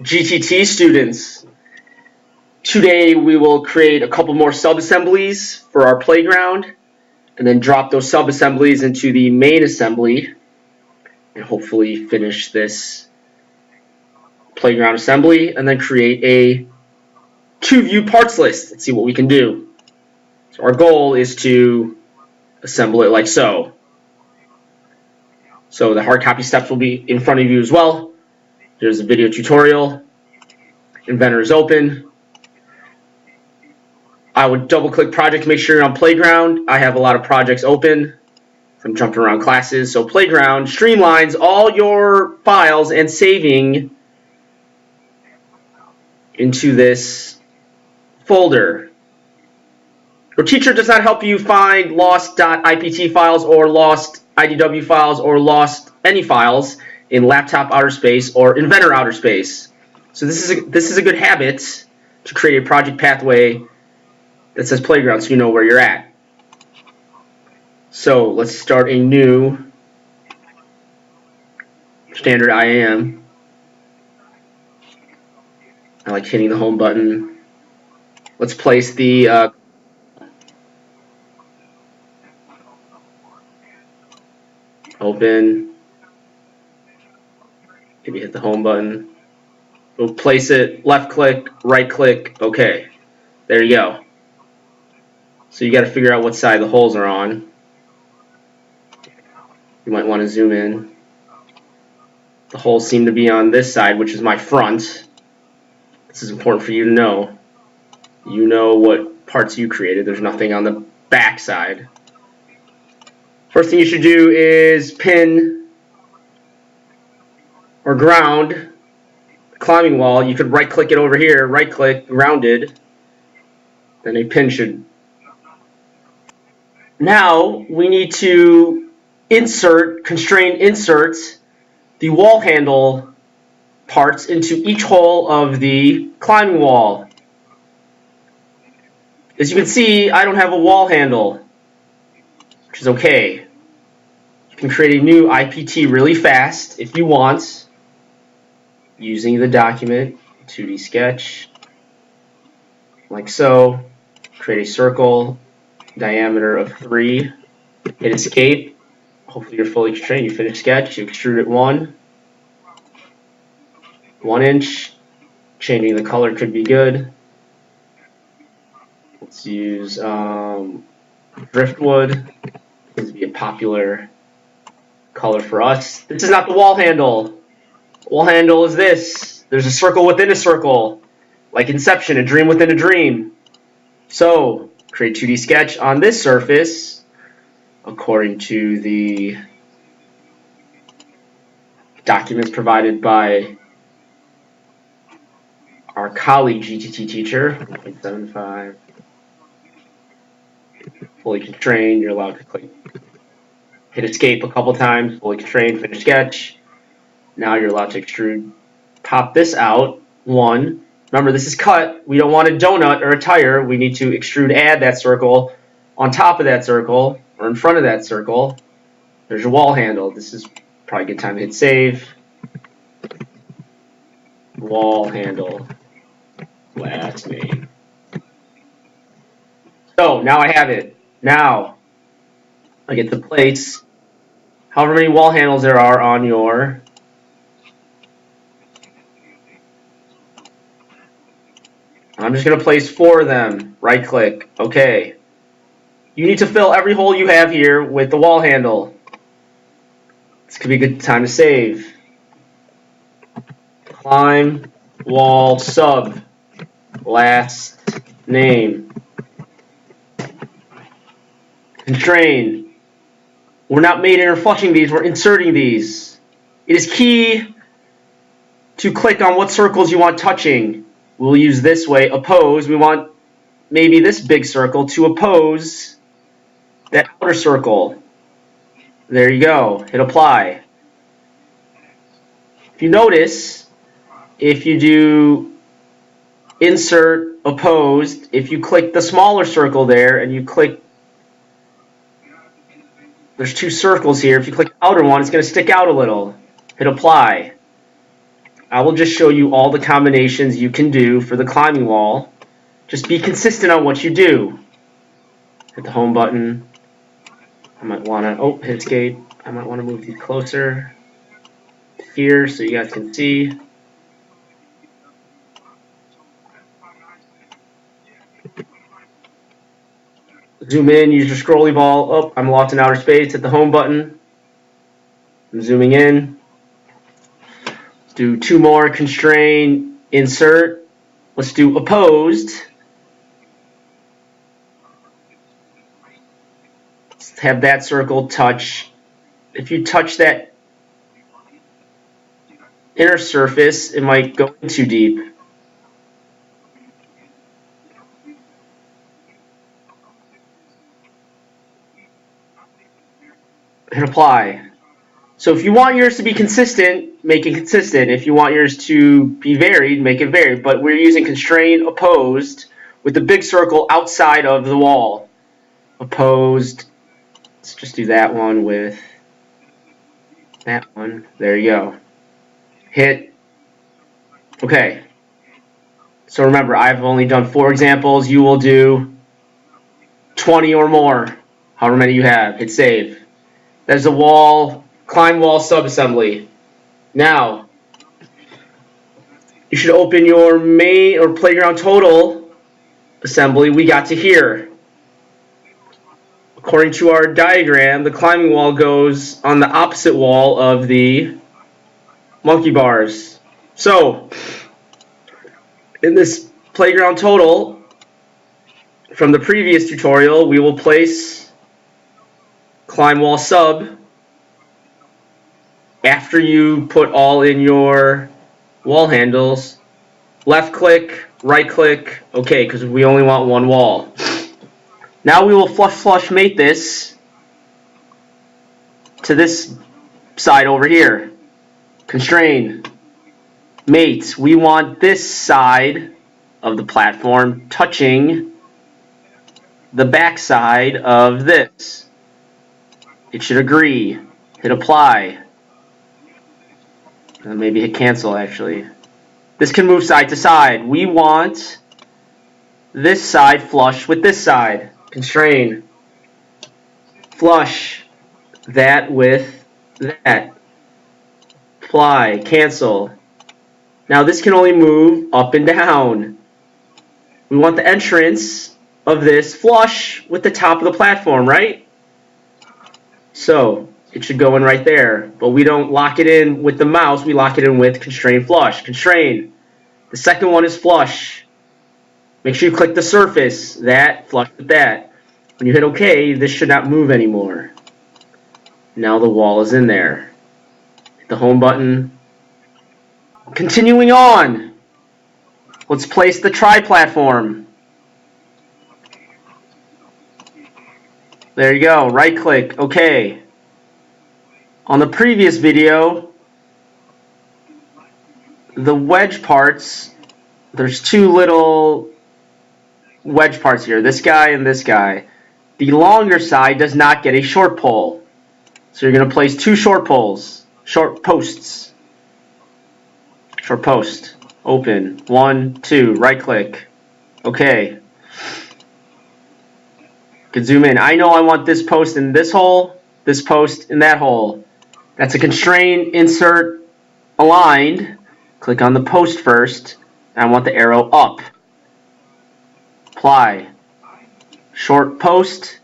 GTT students, today we will create a couple more sub-assemblies for our playground and then drop those sub-assemblies into the main assembly and hopefully finish this playground assembly and then create a 2-view parts list. Let's see what we can do. So our goal is to assemble it like so. So the hard copy steps will be in front of you as well. There's a video tutorial. Inventor is open. I would double click project to make sure you're on playground. I have a lot of projects open from jumping around classes. So playground streamlines all your files and saving into this folder. Your teacher does not help you find lost.ipt files or lost IDW files or lost any files in laptop outer space or inventor outer space. So this is a good habit to create a project pathway that says playground so you know where you're at. So let's start a new standard IAM. I like hitting the home button. Let's place the open. Maybe hit the home button. We'll place it, left click, right click, okay. There you go. So you got to figure out what side the holes are on. You might want to zoom in. The holes seem to be on this side, which is my front. This is important for you to know. You know what parts you created. There's nothing on the back side. First thing you should do is pin or ground the climbing wall. You could right click it over here, right click, grounded. Then a pin should. Now we need to constrain insert the wall handle parts into each hole of the climbing wall. As you can see, I don't have a wall handle, which is okay. You can create a new IPT really fast if you want, using the document 2D sketch, like so. Create a circle, diameter of 3, hit escape. Hopefully you're fully constrained. You finish sketch, you extrude it 1 inch. Changing the color could be good. Let's use driftwood. This would be a popular color for us. This is not the wall handle. Wall handle is this. There's a circle within a circle, like Inception, a dream within a dream. So create 2D sketch on this surface according to the documents provided by our colleague GTT teacher. 1.75. Fully constrained. You're allowed to click, hit escape a couple times. Fully constrained. Finish sketch. Now you're allowed to extrude. Pop this out. 1. Remember, this is cut. We don't want a donut or a tire. We need to extrude, add that circle on top of that circle or in front of that circle. There's your wall handle. This is probably a good time to hit save. Wall handle. Last name. So now I have it. Now I get to place however many wall handles there are on your I'm just going to place 4 of them. Right click. Okay. You need to fill every hole you have here with the wall handle. This could be a good time to save. Climb wall sub. Last name. Constrain. We're not mating or flushing these. We're inserting these. It is key to click on what circles you want touching. We'll use this way, oppose. We want maybe this big circle to oppose that outer circle. There you go. Hit apply. If you notice, if you do insert, opposed, if you click the smaller circle there and you click, there's 2 circles here. If you click the outer one, it's going to stick out a little. Hit apply. I will just show you all the combinations you can do for the climbing wall. Just be consistent on what you do. Hit the home button. I might want to, hit escape. I might want to move these closer here so you guys can see. Zoom in, use your scrolly ball. Oh, I'm lost in outer space. Hit the home button. I'm zooming in. Let's do 2 more. Constrain, insert. Let's do opposed. Let's have that circle touch. If you touch that inner surface, it might go in too deep. Hit apply. So if you want yours to be consistent, make it consistent. If you want yours to be varied, make it varied. But we're using constrain opposed with the big circle outside of the wall. Opposed. Let's just do that one with that one. There you go. Hit. Okay. So remember, I've only done 4 examples. You will do 20 or more, however many you have. Hit save. There's a wall, climb wall subassembly. Now, you should open your main or playground total assembly. We got to here. According to our diagram, the climbing wall goes on the opposite wall of the monkey bars. So, in this playground total, from the previous tutorial, we will place climb wall sub after you put all in your wall handles. Left click, right click, okay, because we only want one wall. Now we will flush mate this to this side over here. Constrain, mate, we want this side of the platform touching the back side of this. It should agree. Hit apply. And maybe hit cancel actually. This can move side to side. We want this side flush with this side. Constrain. Flush that with that. Apply. Cancel. Now this can only move up and down. We want the entrance of this flush with the top of the platform, right? So it should go in right there, but we don't lock it in with the mouse, we lock it in with constrain flush. Constrain. The second one is flush. Make sure you click the surface, that, flush with that. When you hit OK, this should not move anymore. Now the wall is in there. Hit the home button. Continuing on, let's place the tri-platform. There you go, right click, OK. On the previous video, the wedge parts, there's 2 little wedge parts here, this guy and this guy. The longer side does not get a short pole. So you're going to place 2 short poles, short posts. Short post, open, 1, 2, right click, OK. You can zoom in. I know I want this post in this hole, this post in that hole. That's a constrain, insert, aligned. Click on the post first, and I want the arrow up. Apply. Short post,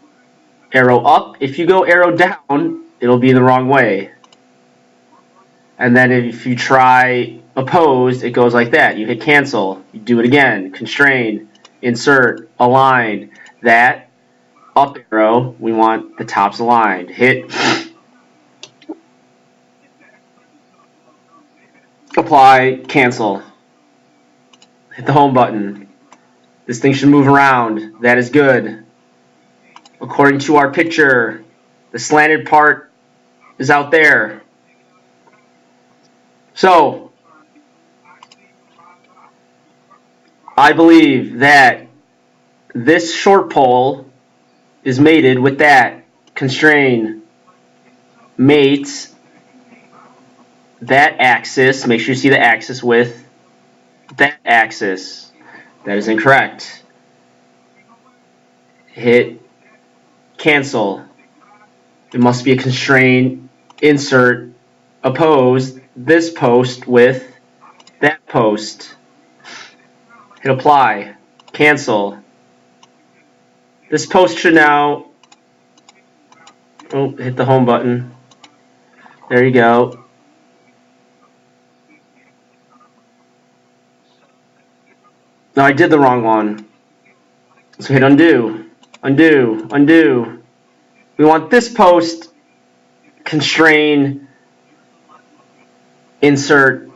arrow up. If you go arrow down, it'll be the wrong way. And then if you try opposed, it goes like that. You hit cancel. You do it again. Constrain, insert, align. That, up arrow, we want the tops aligned. Hit apply, cancel. Hit the home button. This thing should move around. That is good. According to our picture, the slanted part is out there. So, I believe that this short pole is mated with that. Constrain, mate, that axis. Make sure you see the axis with that axis. That is incorrect. Hit cancel. It must be a constraint, insert, oppose this post with that post. Hit apply, cancel. This post should now, oh, hit the home button. There you go. No, I did the wrong one. So hit undo, undo, undo. We want this post, constrain, insert,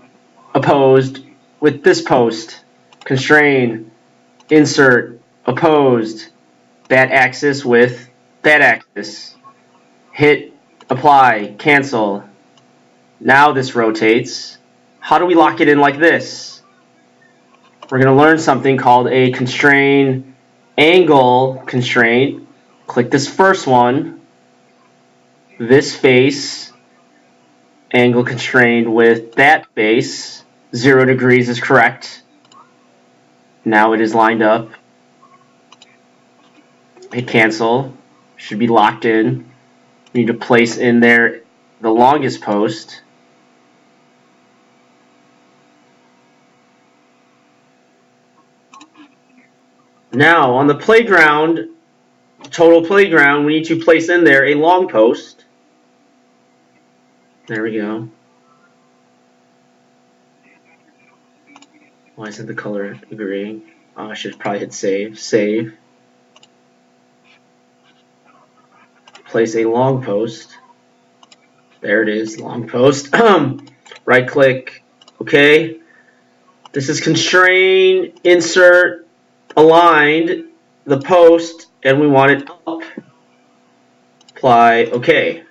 opposed with this post. Constrain, insert, opposed, that axis with that axis. Hit apply, cancel. Now this rotates. How do we lock it in like this? We're going to learn something called a constrain angle constraint. Click this first one. This face, angle constrained with that face. 0 degrees is correct. Now it is lined up. Hit cancel. Should be locked in. We need to place in there the longest post. Now on the playground, total playground, we need to place in there a long post. There we go. Why isn't the color agreeing? Oh, I should probably hit save. Save. Place a long post. There it is, long post. Right click, okay. This is constrain, insert, aligned, the post, and we want it up. Apply, okay.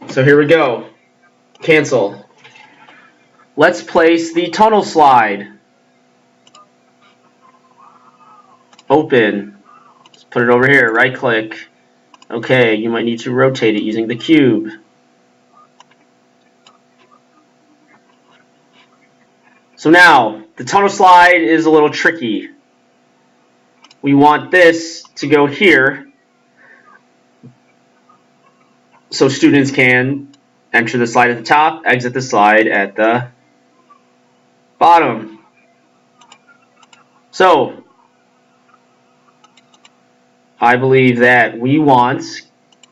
So here we go. Cancel. Let's place the tunnel slide. Open. Let's put it over here, right click. Okay, you might need to rotate it using the cube. So now, the tunnel slide is a little tricky. We want this to go here so students can enter the slide at the top, exit the slide at the bottom. So, I believe that we want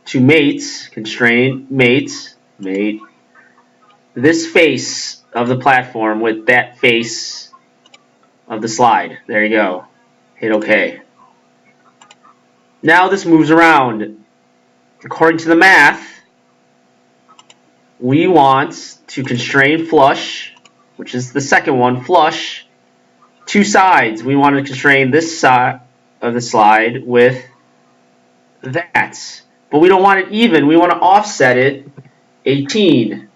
to mate this face of the platform with that face of the slide. There you go. Hit OK. Now this moves around. According to the math, we want to constrain flush, which is the second one, flush, two sides. We want to constrain this side of the slide with that. But we don't want it even. We want to offset it 18.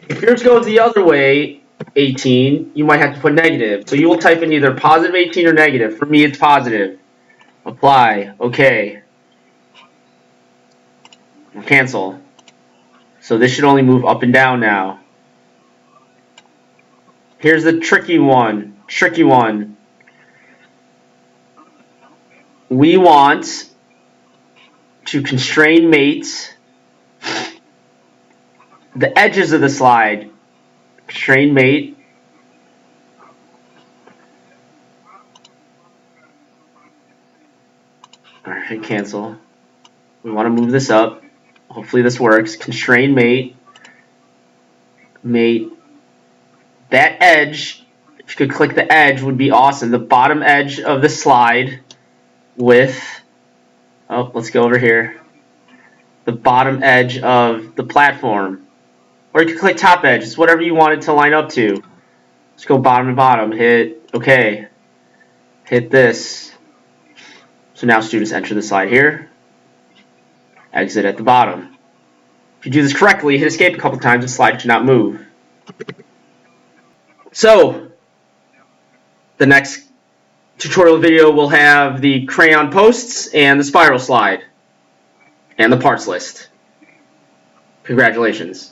If yours goes the other way, 18, you might have to put negative. So you will type in either positive 18 or negative. For me, it's positive. Apply. OK. Cancel. So this should only move up and down now. Here's the tricky one. We want to constrain mate the edges of the slide. Constrain mate Alright, cancel. We want to move this up. Hopefully this works. Constrain mate that edge. If you could click the edge would be awesome. The bottom edge of the slide with, oh, let's go over here. The bottom edge of the platform. Or you could click top edge. It's whatever you want it to line up to. Let's go bottom to bottom. Hit OK. Hit this. So now students enter the slide here. Exit at the bottom. If you do this correctly, hit escape a couple times, the slide should not move. So, the next tutorial video will have the crayon posts and the spiral slide and the parts list. Congratulations.